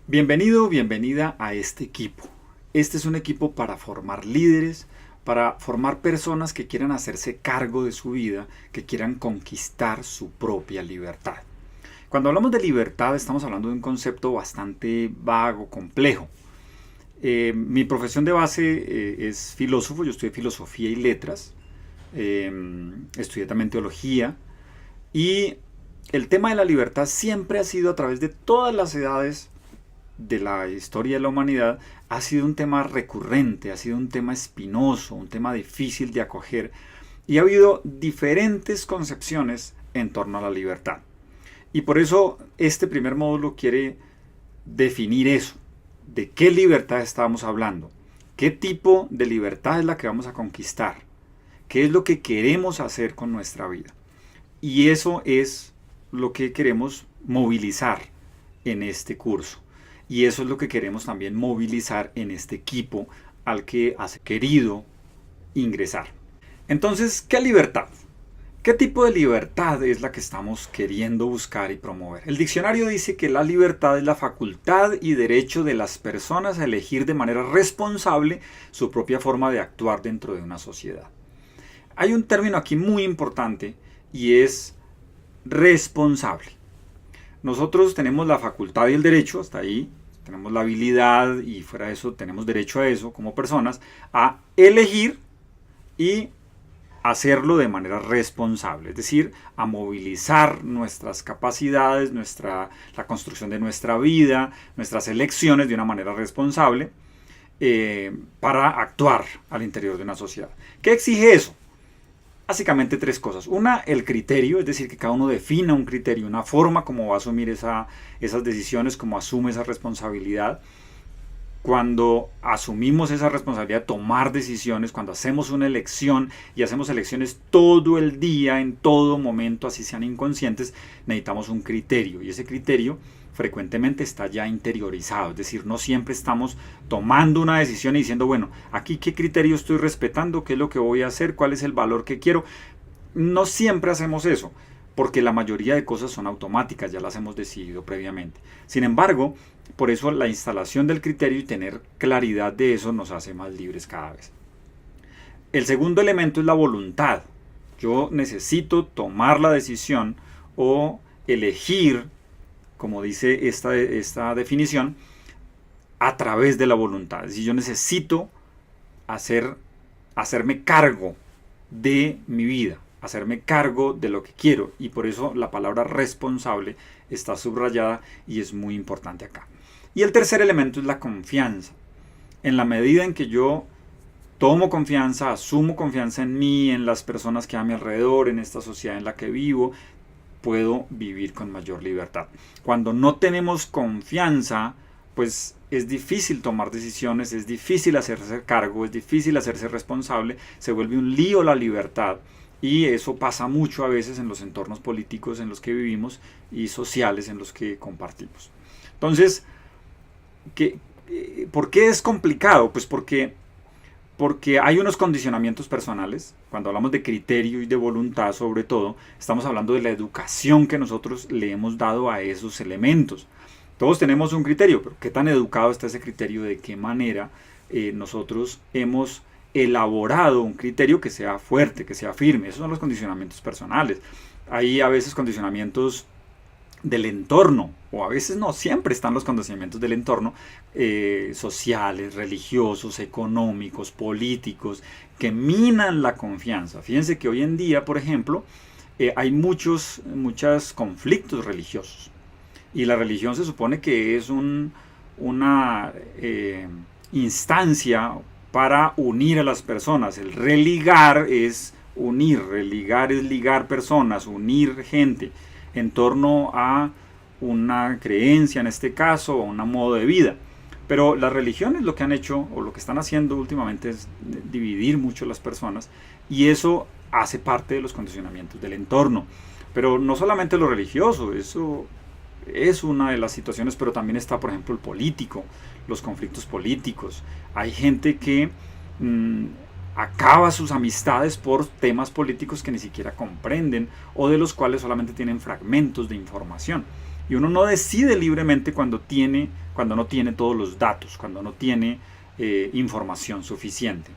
Bienvenido, bienvenida a este equipo. Este es un equipo para formar líderes, para formar personas que quieran hacerse cargo de su vida, que quieran conquistar su propia libertad. Cuando hablamos de libertad estamos hablando de un concepto bastante vago, complejo. Mi profesión de base es filósofo, yo estudié filosofía y letras, estudié también teología y el tema de la libertad siempre ha sido a través de todas las edades de la historia de la humanidad, ha sido un tema recurrente, ha sido un tema espinoso, un tema difícil de acoger y ha habido diferentes concepciones en torno a la libertad. Y por eso este primer módulo quiere definir eso, de qué libertad estamos hablando, qué tipo de libertad es la que vamos a conquistar, qué es lo que queremos hacer con nuestra vida. Y eso es lo que queremos movilizar en este curso. Y eso es lo que queremos también movilizar en este equipo al que has querido ingresar. Entonces, ¿qué libertad? ¿Qué tipo de libertad es la que estamos queriendo buscar y promover? El diccionario dice que la libertad es la facultad y derecho de las personas a elegir de manera responsable su propia forma de actuar dentro de una sociedad. Hay un término aquí muy importante y es responsable. Nosotros tenemos la facultad y el derecho, hasta ahí, tenemos la habilidad y fuera de eso tenemos derecho a eso como personas, a elegir y hacerlo de manera responsable, es decir, a movilizar nuestras capacidades, la construcción de nuestra vida, nuestras elecciones de una manera responsable para actuar al interior de una sociedad. ¿Qué exige eso? Básicamente tres cosas. Una, el criterio, es decir, que cada uno defina un criterio, una forma como va a asumir esas decisiones, cómo asume esa responsabilidad. Cuando asumimos esa responsabilidad de tomar decisiones, cuando hacemos una elección y hacemos elecciones todo el día, en todo momento, así sean inconscientes, necesitamos un criterio. Y ese criterio frecuentemente está ya interiorizado, es decir, no siempre estamos tomando una decisión y diciendo, bueno, aquí qué criterio estoy respetando, qué es lo que voy a hacer, cuál es el valor que quiero. No siempre hacemos eso, porque la mayoría de cosas son automáticas, ya las hemos decidido previamente. Sin embargo, por eso la instalación del criterio y tener claridad de eso nos hace más libres cada vez. El segundo elemento es la voluntad. Yo necesito tomar la decisión o elegir, como dice esta definición, a través de la voluntad. Es decir, yo necesito hacerme cargo de mi vida, hacerme cargo de lo que quiero, y por eso la palabra responsable está subrayada y es muy importante acá. Y el tercer elemento es la confianza. En la medida en que yo tomo confianza, asumo confianza en mí, en las personas que hay a mi alrededor, en esta sociedad en la que vivo, puedo vivir con mayor libertad. Cuando no tenemos confianza, pues es difícil tomar decisiones, es difícil hacerse cargo, es difícil hacerse responsable, se vuelve un lío la libertad. Y eso pasa mucho a veces en los entornos políticos en los que vivimos y sociales en los que compartimos. Entonces, ¿por qué es complicado? Pues porque hay unos condicionamientos personales. Cuando hablamos de criterio y de voluntad, sobre todo, estamos hablando de la educación que nosotros le hemos dado a esos elementos. Todos tenemos un criterio, pero ¿qué tan educado está ese criterio? ¿De qué manera nosotros hemos elaborado un criterio que sea fuerte, que sea firme? Esos son los condicionamientos personales. Hay a veces condicionamientos del entorno, o a veces no, siempre están los condicionamientos del entorno, sociales, religiosos, económicos, políticos, que minan la confianza. Fíjense que hoy en día, por ejemplo, hay muchos conflictos religiosos, y la religión se supone que es una instancia para unir a las personas. El religar es unir, religar es ligar personas, unir gente en torno a una creencia, en este caso, o un modo de vida. Pero las religiones lo que han hecho, o lo que están haciendo últimamente, es dividir mucho a las personas, y eso hace parte de los condicionamientos del entorno. Pero no solamente lo religioso, eso es una de las situaciones, pero también está, por ejemplo, el político, los conflictos políticos. Hay gente que acaba sus amistades por temas políticos que ni siquiera comprenden o de los cuales solamente tienen fragmentos de información. Y uno no decide libremente cuando no tiene todos los datos, cuando no tiene información suficiente.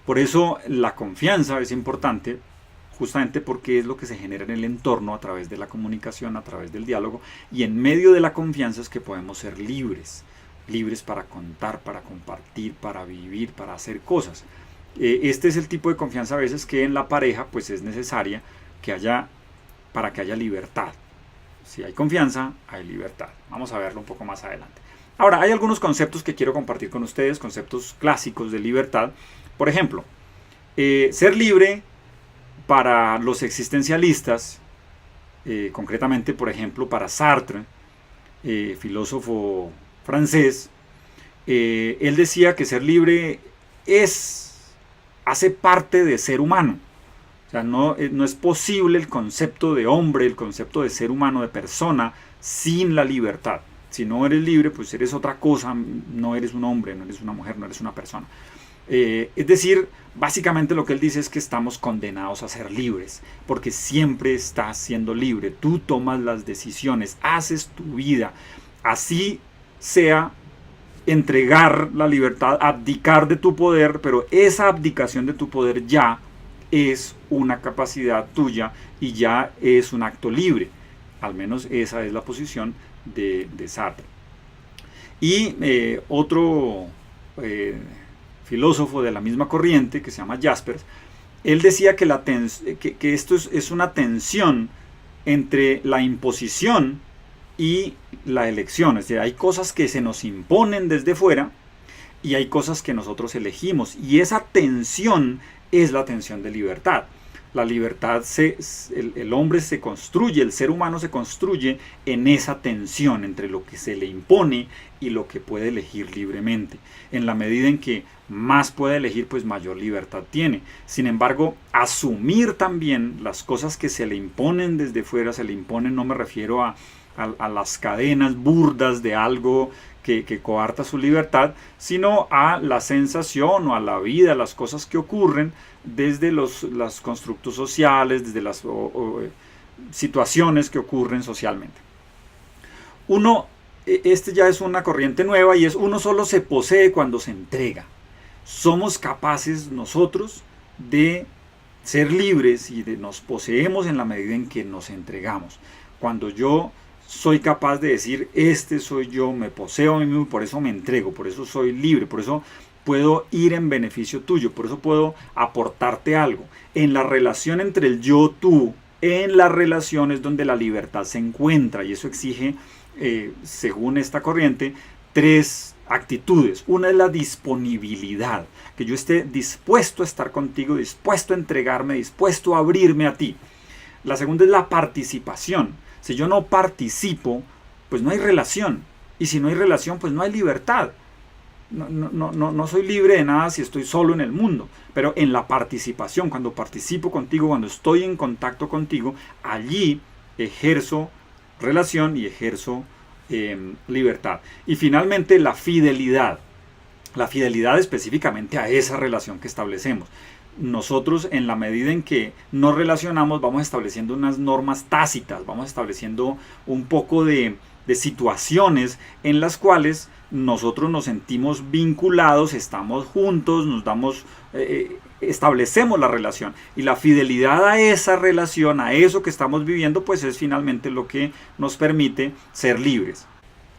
Por eso la confianza es importante, justamente porque es lo que se genera en el entorno a través de la comunicación, a través del diálogo, y en medio de la confianza es que podemos ser libres, libres para contar, para compartir, para vivir, para hacer cosas. Este es el tipo de confianza a veces que en la pareja pues es necesaria para que haya libertad. Si hay confianza, hay libertad. Vamos a verlo un poco más adelante. Ahora, hay algunos conceptos que quiero compartir con ustedes, conceptos clásicos de libertad. Por ejemplo, ser libre para los existencialistas, concretamente, por ejemplo, para Sartre, filósofo francés, él decía que ser libre hace parte de ser humano. O sea, no es posible el concepto de hombre, el concepto de ser humano, de persona, sin la libertad. Si no eres libre, pues eres otra cosa, no eres un hombre, no eres una mujer, no eres una persona. Es decir, básicamente lo que él dice es que estamos condenados a ser libres, porque siempre estás siendo libre, tú tomas las decisiones, haces tu vida, así sea entregar la libertad, abdicar de tu poder, pero esa abdicación de tu poder ya es una capacidad tuya y ya es un acto libre. Al menos esa es la posición de Sartre. Y otro filósofo de la misma corriente, que se llama Jaspers, él decía que esto es una tensión entre la imposición y la elección. Es decir, hay cosas que se nos imponen desde fuera y hay cosas que nosotros elegimos. Y esa tensión es la tensión de libertad. La libertad, el hombre se construye, el ser humano se construye en esa tensión entre lo que se le impone y lo que puede elegir libremente. En la medida en que más puede elegir, pues mayor libertad tiene. Sin embargo, asumir también las cosas que se le imponen desde fuera, se le imponen, no me refiero a las cadenas burdas de algo que coarta su libertad, sino a la sensación o a la vida, a las cosas que ocurren desde los constructos sociales, desde las situaciones que ocurren socialmente. Este ya es una corriente nueva y es: uno solo se posee cuando se entrega. Somos capaces nosotros de ser libres y nos poseemos en la medida en que nos entregamos. Cuando yo soy capaz de decir: este soy yo, me poseo a mí mismo, por eso me entrego, por eso soy libre, por eso puedo ir en beneficio tuyo, por eso puedo aportarte algo. En la relación entre el yo-tú, en la relación es donde la libertad se encuentra, y eso exige, según esta corriente, 3 actitudes. Una es la disponibilidad, que yo esté dispuesto a estar contigo, dispuesto a entregarme, dispuesto a abrirme a ti. La segunda es la participación. Si yo no participo, pues no hay relación, y si no hay relación, pues no hay libertad. No soy libre de nada si estoy solo en el mundo, pero en la participación, cuando participo contigo, cuando estoy en contacto contigo, allí ejerzo relación y ejerzo libertad. Y finalmente la fidelidad específicamente a esa relación que establecemos. Nosotros, en la medida en que nos relacionamos, vamos estableciendo unas normas tácitas, vamos estableciendo un poco de situaciones en las cuales nosotros nos sentimos vinculados, estamos juntos, establecemos la relación, y la fidelidad a esa relación, a eso que estamos viviendo, pues es finalmente lo que nos permite ser libres.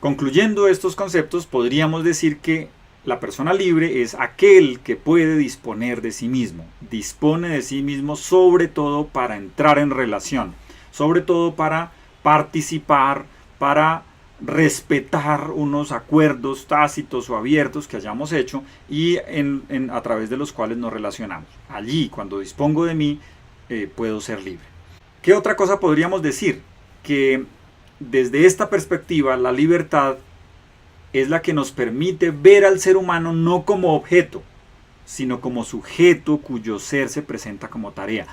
Concluyendo estos conceptos, podríamos decir que la persona libre es aquel que puede disponer de sí mismo, dispone de sí mismo sobre todo para entrar en relación, sobre todo para participar, para respetar unos acuerdos tácitos o abiertos que hayamos hecho y a través de los cuales nos relacionamos. Allí, cuando dispongo de mí, puedo ser libre. ¿Qué otra cosa podríamos decir? Que desde esta perspectiva, la libertad es la que nos permite ver al ser humano no como objeto, sino como sujeto cuyo ser se presenta como tarea.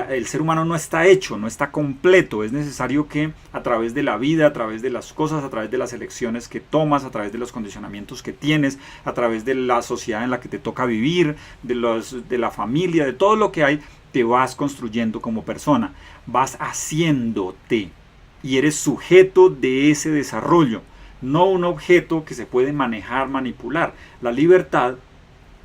El ser humano no está hecho, no está completo. Es necesario que a través de la vida, a través de las cosas, a través de las elecciones que tomas, a través de los condicionamientos que tienes, a través de la sociedad en la que te toca vivir, de la familia, de todo lo que hay, te vas construyendo como persona, vas haciéndote. y eres sujeto de ese desarrollo, no un objeto que se puede manejar, manipular. La libertad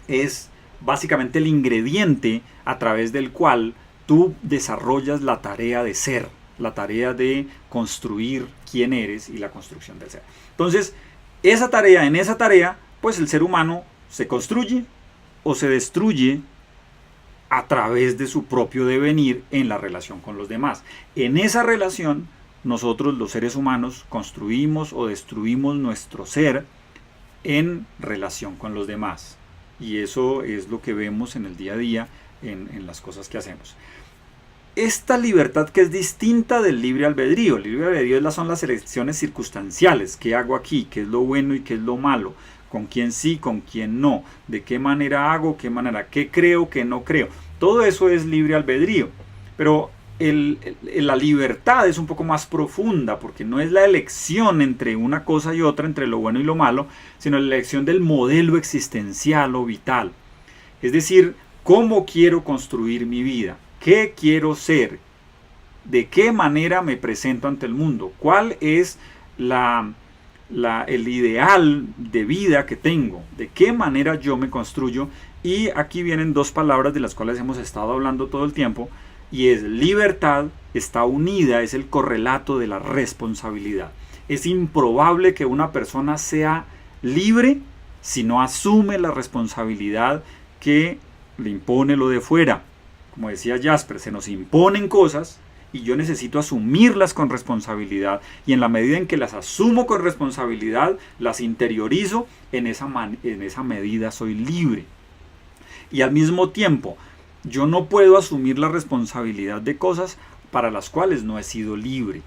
es básicamente el ingrediente a través del cual tú desarrollas la tarea de ser, la tarea de construir quién eres y la construcción del ser. Entonces, en esa tarea, pues el ser humano se construye o se destruye a través de su propio devenir en la relación con los demás. En esa relación, nosotros los seres humanos construimos o destruimos nuestro ser en relación con los demás. Y eso es lo que vemos en el día a día, en las cosas que hacemos. Esta libertad que es distinta del libre albedrío. El libre albedrío son las elecciones circunstanciales. ¿Qué hago aquí? ¿Qué es lo bueno y qué es lo malo? ¿Con quién sí? ¿Con quién no? ¿De qué manera hago? ¿Qué manera? ¿Qué creo? ¿Qué no creo? Todo eso es libre albedrío. Pero la libertad es un poco más profunda, porque no es la elección entre una cosa y otra, entre lo bueno y lo malo, sino la elección del modelo existencial o vital. Es decir, ¿cómo quiero construir mi vida? ¿Qué quiero ser? ¿De qué manera me presento ante el mundo? ¿Cuál es el ideal de vida que tengo? ¿De qué manera yo me construyo? Y aquí vienen dos palabras de las cuales hemos estado hablando todo el tiempo, y es libertad, está unida, es el correlato de la responsabilidad. Es improbable que una persona sea libre si no asume la responsabilidad que le impone lo de fuera. Como decía Jasper, se nos imponen cosas y yo necesito asumirlas con responsabilidad, y en la medida en que las asumo con responsabilidad, las interiorizo, en esa medida soy libre. Y al mismo tiempo, yo no puedo asumir la responsabilidad de cosas para las cuales no he sido libre.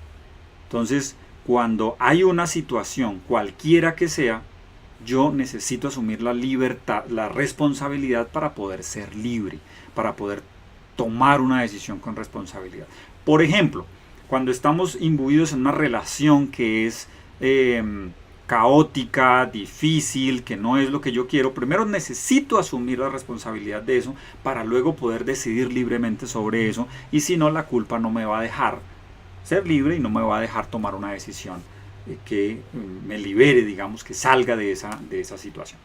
Entonces, cuando hay una situación, cualquiera que sea, yo necesito asumir la libertad, la responsabilidad para poder ser libre, para poder tomar una decisión con responsabilidad. Por ejemplo, cuando estamos imbuidos en una relación que es caótica, difícil, que no es lo que yo quiero, primero necesito asumir la responsabilidad de eso para luego poder decidir libremente sobre eso, y si no, la culpa no me va a dejar ser libre y no me va a dejar tomar una decisión que me libere, digamos, que salga de esa situación.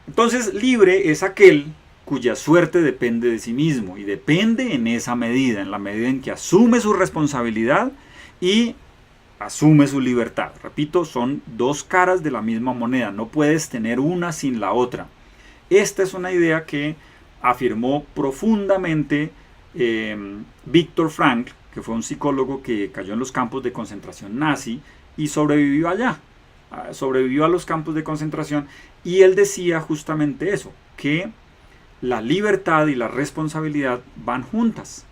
Entonces, libre es aquel cuya suerte depende de sí mismo, y depende en esa medida, en la medida en que asume su responsabilidad y asume su libertad. Repito, son dos caras de la misma moneda, no puedes tener una sin la otra. Esta es una idea que afirmó profundamente Viktor Frankl, que fue un psicólogo que cayó en los campos de concentración nazi y sobrevivió allá, sobrevivió a los campos de concentración, y él decía justamente eso, que la libertad y la responsabilidad van juntas,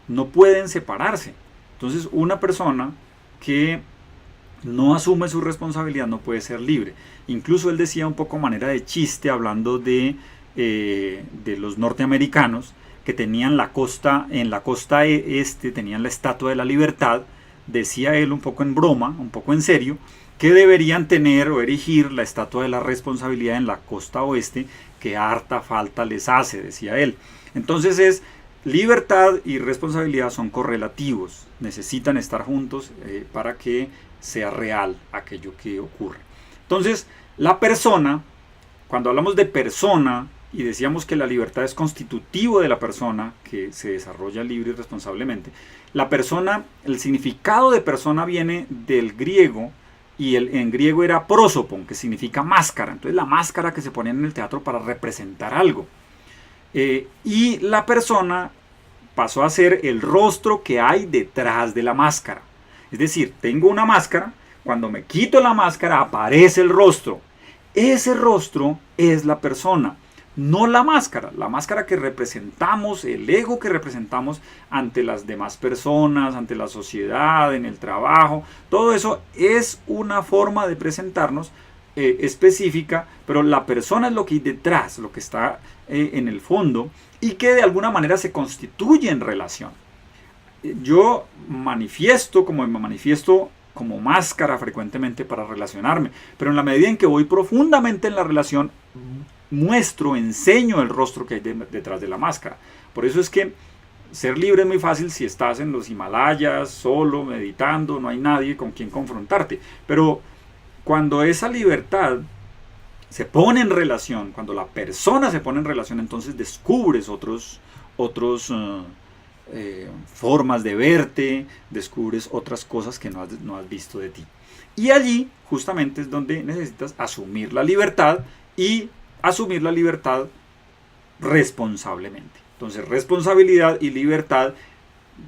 no pueden separarse. Entonces, una persona que no asume su responsabilidad no puede ser libre. Incluso él decía un poco a manera de chiste, hablando de los norteamericanos que tenían en la costa este, tenían la Estatua de la Libertad. Decía él un poco en broma, un poco en serio, que deberían tener o erigir la Estatua de la Responsabilidad en la costa oeste, que harta falta les hace, decía él. Entonces libertad y responsabilidad son correlativos, necesitan estar juntos para que sea real aquello que ocurre. Entonces, la persona, cuando hablamos de persona y decíamos que la libertad es constitutivo de la persona que se desarrolla libre y responsablemente, la persona, el significado de persona viene del griego, y en griego era prosopon, que significa máscara. Entonces, la máscara que se ponía en el teatro para representar algo. Y la persona pasó a ser el rostro que hay detrás de la máscara. Es decir, tengo una máscara, cuando me quito la máscara aparece el rostro. Ese rostro es la persona, no la máscara que representamos, el ego que representamos ante las demás personas, ante la sociedad, en el trabajo. Todo eso es una forma de presentarnos específica, pero la persona es lo que hay detrás, lo que está en el fondo, y que de alguna manera se constituye en relación. Yo me manifiesto como máscara frecuentemente para relacionarme, pero en la medida en que voy profundamente en la relación, enseño el rostro que hay detrás de la máscara. Por eso es que ser libre es muy fácil si estás en los Himalayas, solo, meditando, no hay nadie con quien confrontarte. Pero cuando esa libertad se pone en relación, cuando la persona se pone en relación, entonces descubres otros formas de verte, descubres otras cosas que no has visto de ti. Y allí justamente es donde necesitas asumir la libertad y asumir la libertad responsablemente. Entonces, responsabilidad y libertad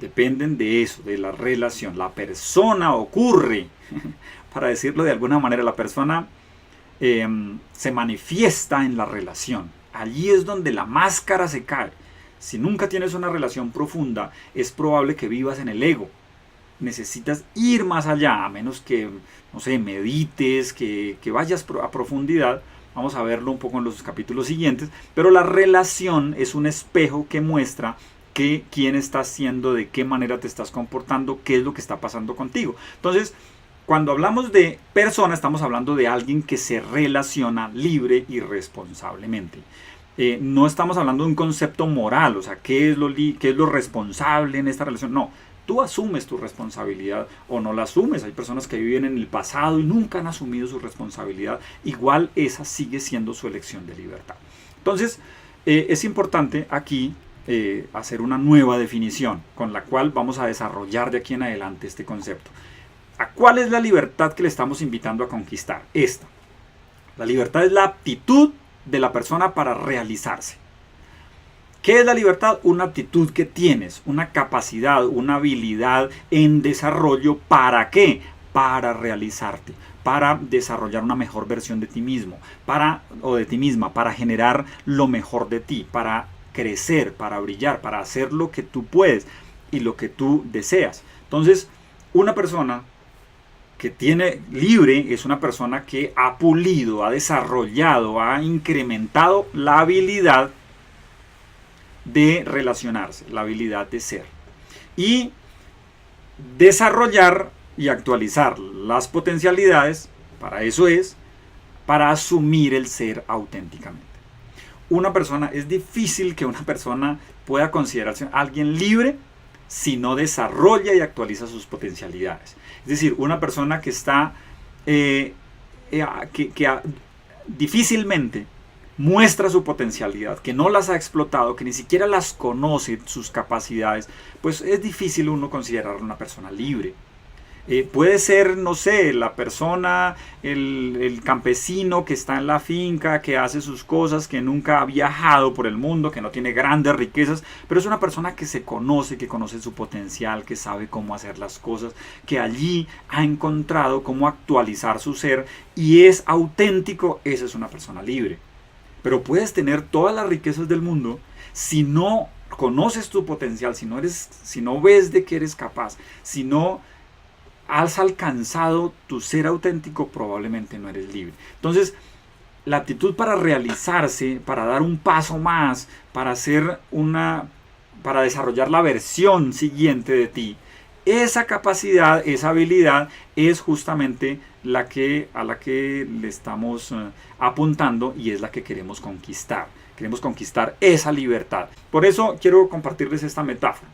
dependen de eso, de la relación. La persona ocurre, para decirlo de alguna manera, la persona se manifiesta en la relación. Allí es donde la máscara se cae. Si nunca tienes una relación profunda, es probable que vivas en el ego. Necesitas ir más allá, a menos que, no sé, medites, que vayas a profundidad. Vamos a verlo un poco en los capítulos siguientes. Pero la relación es un espejo que muestra quién estás siendo, de qué manera te estás comportando, qué es lo que está pasando contigo. Entonces, cuando hablamos de persona, estamos hablando de alguien que se relaciona libre y responsablemente. No estamos hablando de un concepto moral, o sea, qué es lo responsable en esta relación. No, tú asumes tu responsabilidad o no la asumes. Hay personas que viven en el pasado y nunca han asumido su responsabilidad. Igual esa sigue siendo su elección de libertad. Entonces, es importante aquí hacer una nueva definición con la cual vamos a desarrollar de aquí en adelante este concepto. ¿A cuál es la libertad que le estamos invitando a conquistar? Esta. La libertad es la aptitud de la persona para realizarse. ¿Qué es la libertad? Una actitud que tienes, una capacidad, una habilidad en desarrollo. ¿Para qué? Para realizarte, para desarrollar una mejor versión de ti mismo, o de ti misma, para generar lo mejor de ti, para crecer, para brillar, para hacer lo que tú puedes y lo que tú deseas. Entonces, una persona que tiene libre es una persona que ha pulido, ha desarrollado, ha incrementado la habilidad de relacionarse, la habilidad de ser. Y desarrollar y actualizar las potencialidades, para eso es, para asumir el ser auténticamente. Es difícil que una persona pueda considerarse alguien libre si no desarrolla y actualiza sus potencialidades. Es decir, una persona que está difícilmente muestra su potencialidad, que no las ha explotado, que ni siquiera las conoce, sus capacidades, pues es difícil uno considerarla una persona libre. Puede ser, no sé, la persona, el campesino que está en la finca, que hace sus cosas, que nunca ha viajado por el mundo, que no tiene grandes riquezas, pero es una persona que se conoce, que conoce su potencial, que sabe cómo hacer las cosas, que allí ha encontrado cómo actualizar su ser y es auténtico. Esa es una persona libre. Pero puedes tener todas las riquezas del mundo si no conoces tu potencial, si no ves de qué eres capaz, si no has alcanzado tu ser auténtico, probablemente no eres libre. Entonces, la actitud para realizarse, para dar un paso más, para desarrollar la versión siguiente de ti, esa capacidad, esa habilidad es justamente a la que le estamos apuntando y es la que queremos conquistar. Queremos conquistar esa libertad. Por eso quiero compartirles esta metáfora.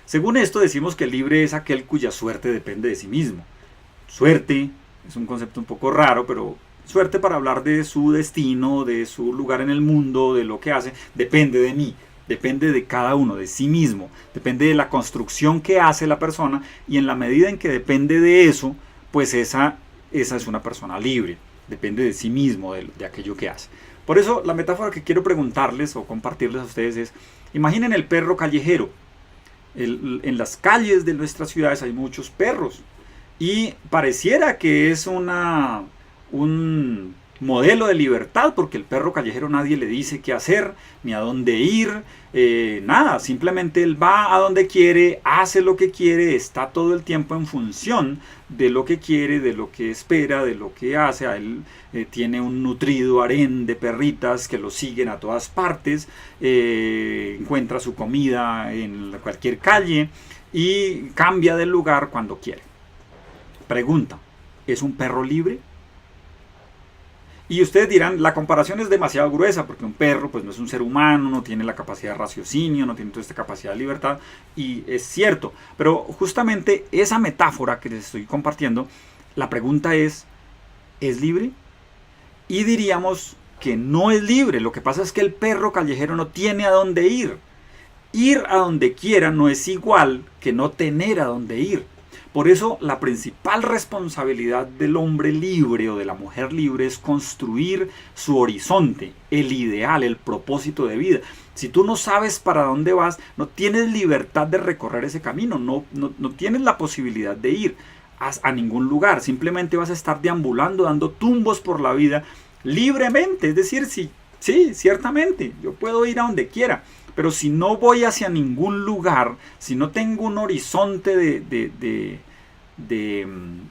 Según esto decimos que el libre es aquel cuya suerte depende de sí mismo. Suerte es un concepto un poco raro, pero suerte para hablar de su destino, de su lugar en el mundo, de lo que hace, depende de mí, depende de cada uno, de sí mismo, depende de la construcción que hace la persona y en la medida en que depende de eso, pues esa es una persona libre, depende de sí mismo, de aquello que hace. Por eso la metáfora que quiero preguntarles o compartirles a ustedes es, imaginen el perro callejero. En las calles de nuestras ciudades hay muchos perros y pareciera que es un modelo de libertad porque el perro callejero nadie le dice qué hacer ni a dónde ir, nada, simplemente él va a donde quiere, hace lo que quiere, está todo el tiempo en función de lo que quiere, de lo que espera, de lo que hace. Él tiene un nutrido harén de perritas que lo siguen a todas partes, encuentra su comida en cualquier calle y cambia de lugar cuando quiere. Pregunta, ¿es un perro libre? Y ustedes dirán, la comparación es demasiado gruesa porque un perro pues no es un ser humano, no tiene la capacidad de raciocinio, no tiene toda esta capacidad de libertad, y es cierto. Pero justamente esa metáfora que les estoy compartiendo, la pregunta ¿es libre? Y diríamos que no es libre. Lo que pasa es que el perro callejero no tiene a dónde ir. Ir a donde quiera no es igual que no tener a dónde ir. Por eso la principal responsabilidad del hombre libre o de la mujer libre es construir su horizonte, el ideal, el propósito de vida. Si tú no sabes para dónde vas, no tienes libertad de recorrer ese camino, no tienes la posibilidad de ir a ningún lugar. Simplemente vas a estar deambulando, dando tumbos por la vida libremente. Es decir, sí, ciertamente, yo puedo ir a donde quiera. Pero si no voy hacia ningún lugar, si no tengo un horizonte de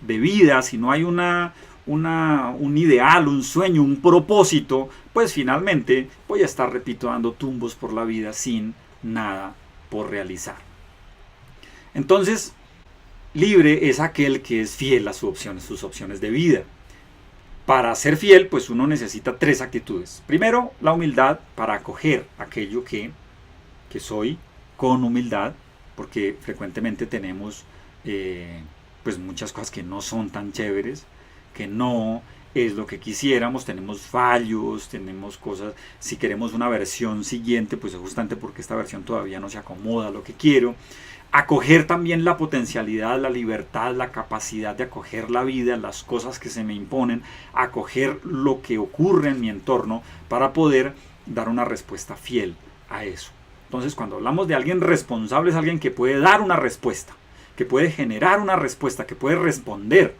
vida, si no hay un ideal, un sueño, un propósito, pues finalmente voy a estar, repito, dando tumbos por la vida sin nada por realizar. Entonces, libre es aquel que es fiel a sus opciones de vida. Para ser fiel, pues uno necesita 3 actitudes. Primero, la humildad para acoger aquello que soy con humildad, porque frecuentemente tenemos pues muchas cosas que no son tan chéveres, que no es lo que quisiéramos, tenemos fallos, tenemos cosas, si queremos una versión siguiente, pues es justamente porque esta versión todavía no se acomoda a lo que quiero. Acoger también la potencialidad, la libertad, la capacidad de acoger la vida, las cosas que se me imponen, acoger lo que ocurre en mi entorno para poder dar una respuesta fiel a eso. Entonces, cuando hablamos de alguien responsable, es alguien que puede dar una respuesta, que puede generar una respuesta, que puede responder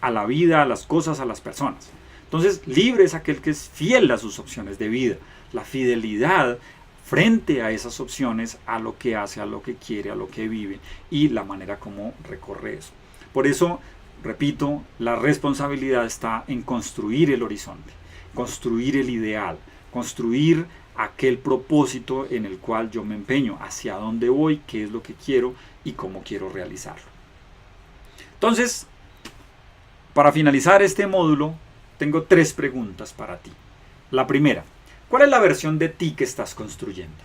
a la vida, a las cosas, a las personas. Entonces, libre es aquel que es fiel a sus opciones de vida. La fidelidad frente a esas opciones, a lo que hace, a lo que quiere, a lo que vive y la manera como recorre eso. Por eso, repito, la responsabilidad está en construir el horizonte, construir el ideal, construir aquel propósito en el cual yo me empeño, hacia dónde voy, qué es lo que quiero y cómo quiero realizarlo. Entonces, para finalizar este módulo, tengo 3 preguntas para ti. La primera, ¿cuál es la versión de ti que estás construyendo?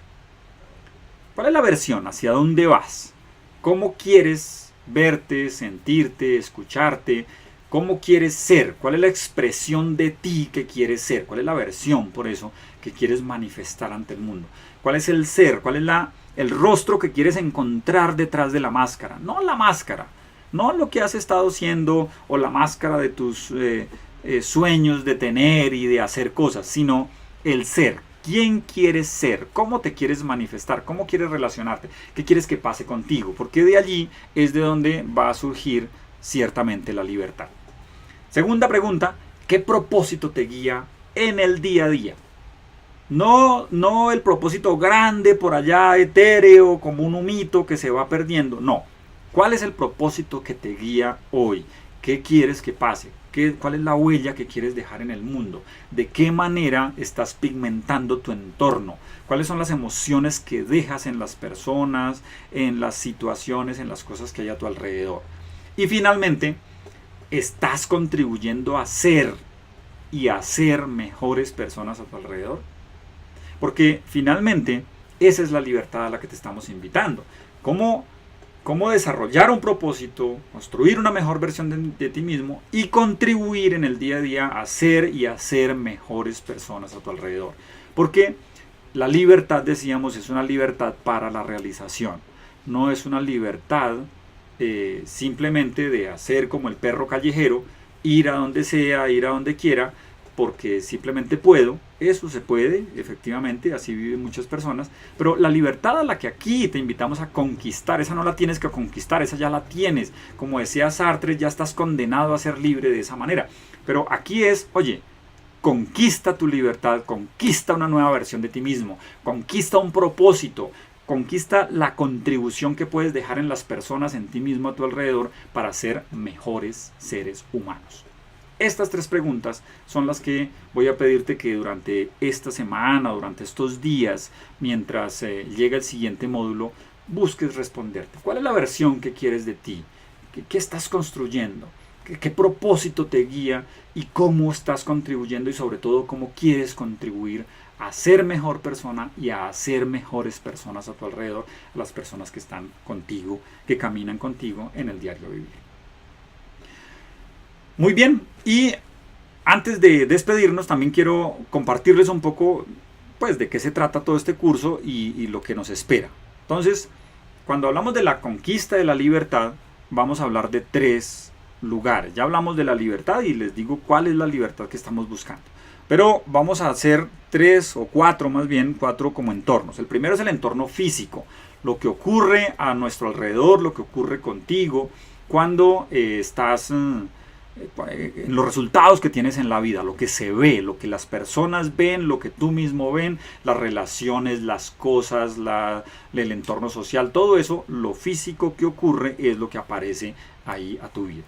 ¿Cuál es la versión? ¿Hacia dónde vas? ¿Cómo quieres verte, sentirte, escucharte? ¿Cómo quieres ser? ¿Cuál es la expresión de ti que quieres ser? ¿Cuál es la versión, por eso, que quieres manifestar ante el mundo? ¿Cuál es el ser? ¿Cuál es el rostro que quieres encontrar detrás de la máscara? No la máscara, no lo que has estado siendo o la máscara de tus sueños de tener y de hacer cosas, sino el ser. ¿Quién quieres ser? ¿Cómo te quieres manifestar? ¿Cómo quieres relacionarte? ¿Qué quieres que pase contigo? Porque de allí es de donde va a surgir ciertamente la libertad. Segunda pregunta, ¿qué propósito te guía en el día a día? No el propósito grande por allá, etéreo, como un humito que se va perdiendo. No. ¿Cuál es el propósito que te guía hoy? ¿Qué quieres que pase? ¿Cuál es la huella que quieres dejar en el mundo? ¿De qué manera estás pigmentando tu entorno? ¿Cuáles son las emociones que dejas en las personas, en las situaciones, en las cosas que hay a tu alrededor? Y finalmente, ¿estás contribuyendo a ser y a ser mejores personas a tu alrededor? Porque finalmente, esa es la libertad a la que te estamos invitando. ¿Cómo desarrollar un propósito, construir una mejor versión de ti mismo y contribuir en el día a día a ser y a ser mejores personas a tu alrededor? Porque la libertad, decíamos, es una libertad para la realización. No es una libertad simplemente de hacer como el perro callejero, ir a donde sea, ir a donde quiera, porque simplemente puedo. Eso se puede, efectivamente, así viven muchas personas, pero la libertad a la que aquí te invitamos a conquistar, esa no la tienes que conquistar, esa ya la tienes. Como decía Sartre, ya estás condenado a ser libre de esa manera. Pero aquí es, oye, conquista tu libertad, conquista una nueva versión de ti mismo, conquista un propósito, conquista la contribución que puedes dejar en las personas, en ti mismo, a tu alrededor, para ser mejores seres humanos. Estas 3 preguntas son las que voy a pedirte que durante esta semana, durante estos días, mientras llega el siguiente módulo, busques responderte. ¿Cuál es la versión que quieres de ti? ¿Qué estás construyendo? qué propósito te guía y cómo estás contribuyendo y sobre todo cómo quieres contribuir a ser mejor persona y a hacer mejores personas a tu alrededor, las personas que están contigo, que caminan contigo en el diario vivir. Muy bien, y antes de despedirnos también quiero compartirles un poco pues de qué se trata todo este curso y lo que nos espera. Entonces, cuando hablamos de la conquista de la libertad, vamos a hablar de 3 lugares. Ya hablamos de la libertad y les digo cuál es la libertad que estamos buscando. Pero vamos a hacer 3 o 4 más bien, 4 como entornos. El primero es el entorno físico, lo que ocurre a nuestro alrededor, lo que ocurre contigo cuando estás en los resultados que tienes en la vida, lo que se ve, lo que las personas ven, lo que tú mismo ven, las relaciones, las cosas, el entorno social, todo eso, lo físico que ocurre es lo que aparece ahí a tu vida.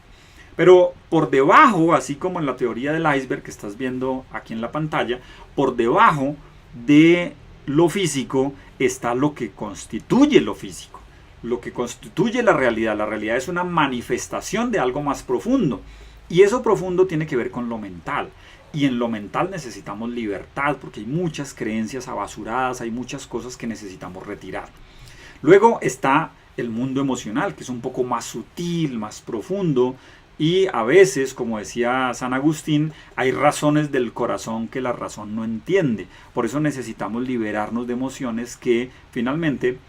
Pero por debajo, así como en la teoría del iceberg que estás viendo aquí en la pantalla, por debajo de lo físico está lo que constituye lo físico, lo que constituye la realidad. La realidad es una manifestación de algo más profundo. Y eso profundo tiene que ver con lo mental. Y en lo mental necesitamos libertad porque hay muchas creencias abasuradas, hay muchas cosas que necesitamos retirar. Luego está el mundo emocional, que es un poco más sutil, más profundo. Y a veces, como decía San Agustín, hay razones del corazón que la razón no entiende. Por eso necesitamos liberarnos de emociones que finalmente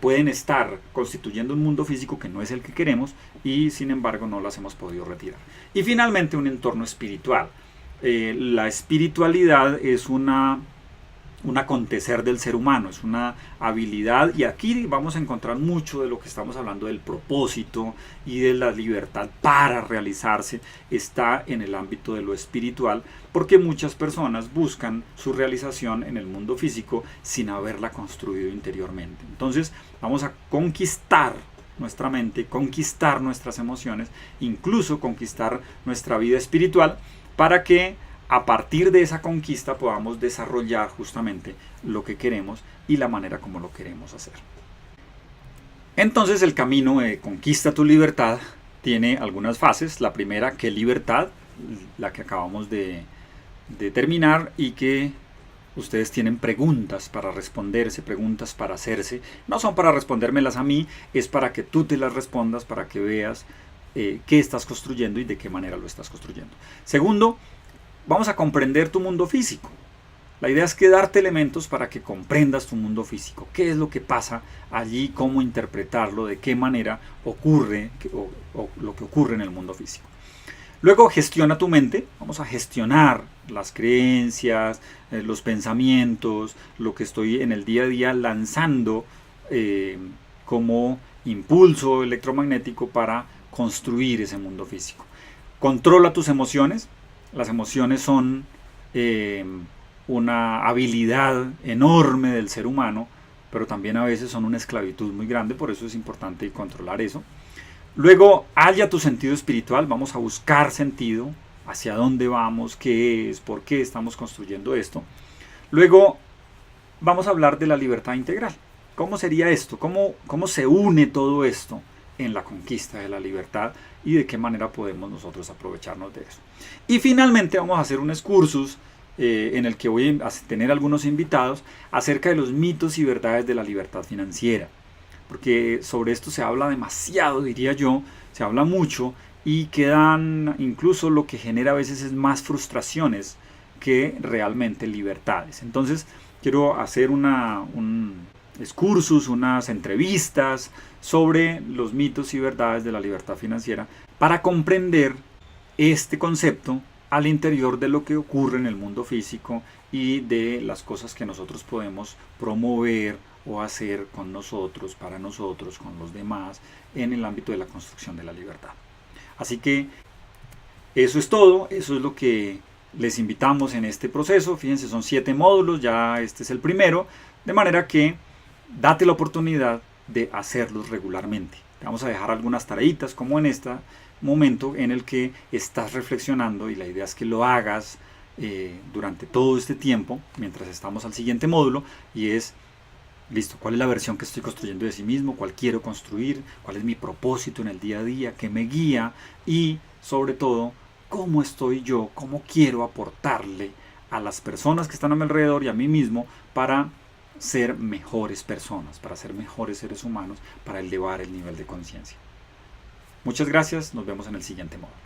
pueden estar constituyendo un mundo físico que no es el que queremos y sin embargo no las hemos podido retirar. Y finalmente un entorno espiritual. La espiritualidad es un acontecer del ser humano, es una habilidad y aquí vamos a encontrar mucho de lo que estamos hablando del propósito y de la libertad para realizarse, está en el ámbito de lo espiritual porque muchas personas buscan su realización en el mundo físico sin haberla construido interiormente. Entonces vamos a conquistar nuestra mente, conquistar nuestras emociones, incluso conquistar nuestra vida espiritual para que a partir de esa conquista podamos desarrollar justamente lo que queremos y la manera como lo queremos hacer. Entonces el camino de conquista tu libertad tiene algunas fases. La primera, ¿qué libertad? La que acabamos de terminar y que ustedes tienen preguntas para responderse, preguntas para hacerse. No son para respondérmelas a mí, es para que tú te las respondas, para que veas qué estás construyendo y de qué manera lo estás construyendo. Segundo, vamos a comprender tu mundo físico. La idea es que darte elementos para que comprendas tu mundo físico. ¿Qué es lo que pasa allí? ¿Cómo interpretarlo? ¿De qué manera ocurre o lo que ocurre en el mundo físico? Luego gestiona tu mente. Vamos a gestionar las creencias, los pensamientos, lo que estoy en el día a día lanzando como impulso electromagnético para construir ese mundo físico. Controla tus emociones. Las emociones son una habilidad enorme del ser humano, pero también a veces son una esclavitud muy grande, por eso es importante controlar eso. Luego, halla tu sentido espiritual, vamos a buscar sentido, hacia dónde vamos, qué es, por qué estamos construyendo esto. Luego, vamos a hablar de la libertad integral. ¿Cómo sería esto? ¿Cómo se une todo esto en la conquista de la libertad y de qué manera podemos nosotros aprovecharnos de eso? Y finalmente vamos a hacer un excursus en el que voy a tener algunos invitados acerca de los mitos y verdades de la libertad financiera, porque sobre esto se habla demasiado, diría yo, se habla mucho y quedan incluso lo que genera a veces es más frustraciones que realmente libertades. Entonces quiero hacer un excursus, unas entrevistas sobre los mitos y verdades de la libertad financiera para comprender este concepto al interior de lo que ocurre en el mundo físico y de las cosas que nosotros podemos promover o hacer con nosotros, para nosotros, con los demás, en el ámbito de la construcción de la libertad. Así que eso es todo, eso es lo que les invitamos en este proceso. Fíjense, son 7 módulos, ya este es el primero, de manera que date la oportunidad de hacerlos regularmente. Te vamos a dejar algunas tareitas como en este momento en el que estás reflexionando y la idea es que lo hagas durante todo este tiempo mientras estamos al siguiente módulo y es, listo, ¿cuál es la versión que estoy construyendo de sí mismo? ¿Cuál quiero construir? ¿Cuál es mi propósito en el día a día? ¿Qué me guía? Y sobre todo, cómo estoy yo, cómo quiero aportarle a las personas que están a mi alrededor y a mí mismo para ser mejores personas, para ser mejores seres humanos, para elevar el nivel de conciencia. Muchas gracias, nos vemos en el siguiente módulo.